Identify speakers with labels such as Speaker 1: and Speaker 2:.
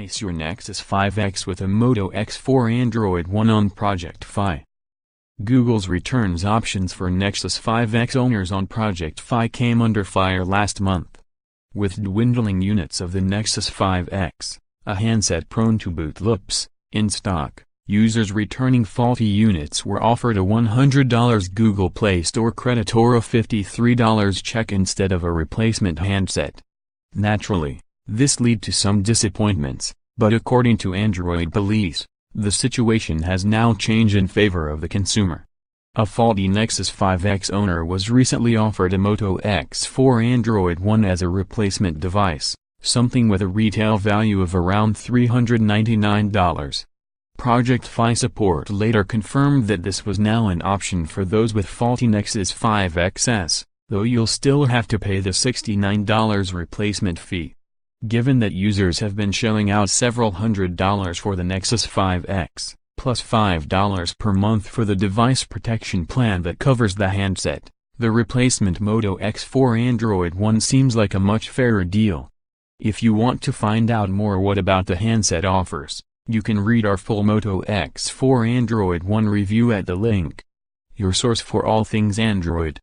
Speaker 1: replace your Nexus 5X with a Moto X4 Android One on Project Fi. Google's returns options for Nexus 5X owners on Project Fi came under fire last month. With dwindling units of the Nexus 5X, a handset prone to boot loops, in stock, users returning faulty units were offered a $100 Google Play Store credit or a $53 check instead of a replacement handset. Naturally, this led to some disappointments, but according to Android police, the situation has now changed in favor of the consumer. A faulty Nexus 5X owner was recently offered a Moto X4 Android One as a replacement device, something with a retail value of around $399. Project Fi support later confirmed that this was now an option for those with faulty Nexus 5XS, though you'll still have to pay the $69 replacement fee. Given that users have been shelling out several $100s for the Nexus 5X, plus $5 per month for the device protection plan that covers the handset, the replacement Moto X4 Android One seems like a much fairer deal. If you want to find out more about the handset offers, you can read our full Moto X4 Android One review at the link. Your source for all things Android.